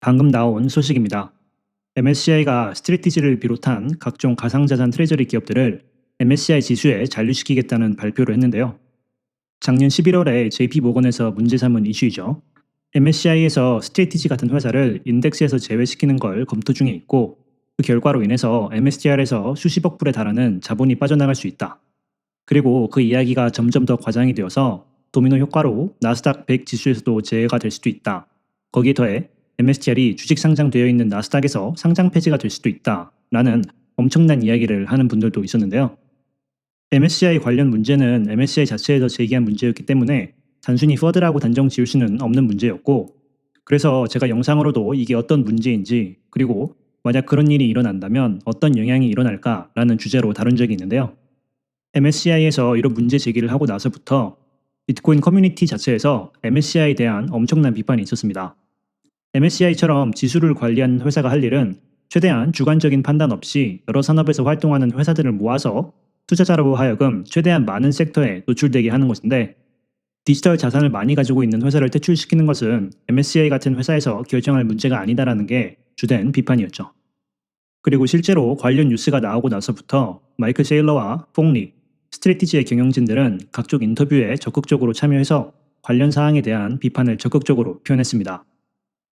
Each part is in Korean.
방금 나온 소식입니다. MSCI가 스트레티지를 비롯한 각종 가상자산 트레저리 기업들을 MSCI 지수에 잔류시키겠다는 발표를 했는데요. 작년 11월에 JP모건에서 문제 삼은 이슈이죠. MSCI에서 스트레티지 같은 회사를 인덱스에서 제외시키는 걸 검토 중에 있고, 그 결과로 인해서 MSTR에서 수십억 불에 달하는 자본이 빠져나갈 수 있다. 그리고 그 이야기가 점점 더 과장이 되어서 도미노 효과로 나스닥 100 지수에서도 제외가 될 수도 있다. 거기에 더해 MSTR이 주식 상장되어 있는 나스닥에서 상장 폐지가 될 수도 있다. 라는 엄청난 이야기를 하는 분들도 있었는데요. MSCI 관련 문제는 MSCI 자체에서 제기한 문제였기 때문에 단순히 퍼드라고 단정 지을 수는 없는 문제였고, 그래서 제가 영상으로도 이게 어떤 문제인지, 그리고 만약 그런 일이 일어난다면 어떤 영향이 일어날까라는 주제로 다룬 적이 있는데요. MSCI에서 이런 문제 제기를 하고 나서부터 비트코인 커뮤니티 자체에서 MSCI에 대한 엄청난 비판이 있었습니다. MSCI처럼 지수를 관리하는 회사가 할 일은 최대한 주관적인 판단 없이 여러 산업에서 활동하는 회사들을 모아서 투자자로 하여금 최대한 많은 섹터에 노출되게 하는 것인데, 디지털 자산을 많이 가지고 있는 회사를 퇴출시키는 것은 MSCI 같은 회사에서 결정할 문제가 아니다라는 게 주된 비판이었죠. 그리고 실제로 관련 뉴스가 나오고 나서부터 마이클 세일러와 폭리, 스트레티지의 경영진들은 각종 인터뷰에 적극적으로 참여해서 관련 사항에 대한 비판을 적극적으로 표현했습니다.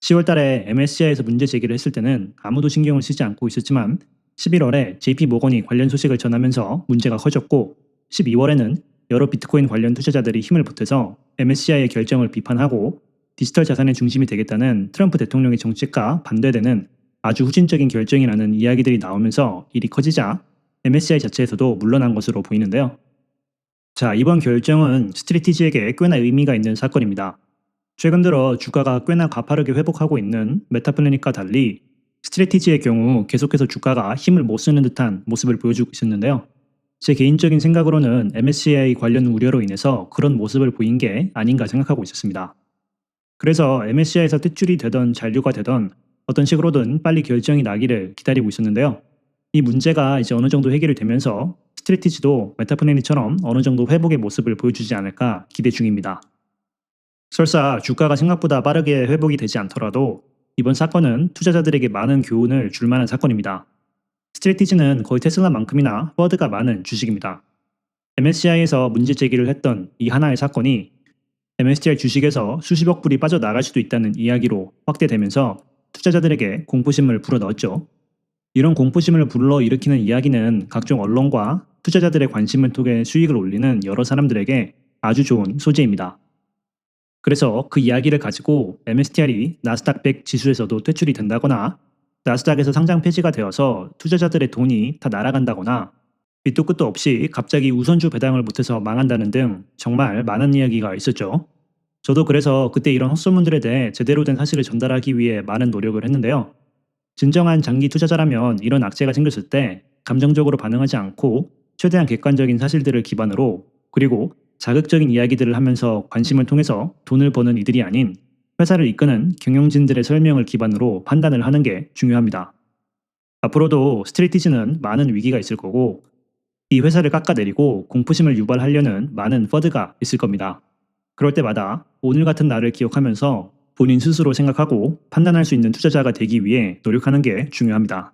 10월 달에 MSCI에서 문제 제기를 했을 때는 아무도 신경을 쓰지 않고 있었지만 11월에 JP모건이 관련 소식을 전하면서 문제가 커졌고, 12월에는 여러 비트코인 관련 투자자들이 힘을 보태서 MSCI의 결정을 비판하고 디지털 자산의 중심이 되겠다는 트럼프 대통령의 정책과 반대되는 아주 후진적인 결정이라는 이야기들이 나오면서 일이 커지자 MSCI 자체에서도 물러난 것으로 보이는데요. 자, 이번 결정은 스트레티지에게 꽤나 의미가 있는 사건입니다. 최근 들어 주가가 꽤나 가파르게 회복하고 있는 메타플래닛과 달리 스트레티지의 경우 계속해서 주가가 힘을 못 쓰는 듯한 모습을 보여주고 있었는데요. 제 개인적인 생각으로는 MSCI 관련 우려로 인해서 그런 모습을 보인 게 아닌가 생각하고 있었습니다. 그래서 MSCI에서 퇴출이 되던 잔류가 되던 어떤 식으로든 빨리 결정이 나기를 기다리고 있었는데요. 이 문제가 이제 어느 정도 해결이 되면서 스트레티지도 메타플래닛처럼 어느 정도 회복의 모습을 보여주지 않을까 기대 중입니다. 설사 주가가 생각보다 빠르게 회복이 되지 않더라도 이번 사건은 투자자들에게 많은 교훈을 줄 만한 사건입니다. 스트레티지는 거의 테슬라만큼이나 퍼드가 많은 주식입니다. MSCI에서 문제 제기를 했던 이 하나의 사건이 MSCI 주식에서 수십억 불이 빠져나갈 수도 있다는 이야기로 확대되면서 투자자들에게 공포심을 불어넣었죠. 이런 공포심을 불러일으키는 이야기는 각종 언론과 투자자들의 관심을 통해 수익을 올리는 여러 사람들에게 아주 좋은 소재입니다. 그래서 그 이야기를 가지고 MSTR이 나스닥 100 지수에서도 퇴출이 된다거나 나스닥에서 상장 폐지가 되어서 투자자들의 돈이 다 날아간다거나 밑도 끝도 없이 갑자기 우선주 배당을 못해서 망한다는 등 정말 많은 이야기가 있었죠. 저도 그래서 그때 이런 헛소문들에 대해 제대로 된 사실을 전달하기 위해 많은 노력을 했는데요. 진정한 장기 투자자라면 이런 악재가 생겼을 때 감정적으로 반응하지 않고 최대한 객관적인 사실들을 기반으로, 그리고 자극적인 이야기들을 하면서 관심을 통해서 돈을 버는 이들이 아닌 회사를 이끄는 경영진들의 설명을 기반으로 판단을 하는 게 중요합니다. 앞으로도 스트레티지는 많은 위기가 있을 거고, 이 회사를 깎아내리고 공포심을 유발하려는 많은 퍼드가 있을 겁니다. 그럴 때마다 오늘 같은 날을 기억하면서 본인 스스로 생각하고 판단할 수 있는 투자자가 되기 위해 노력하는 게 중요합니다.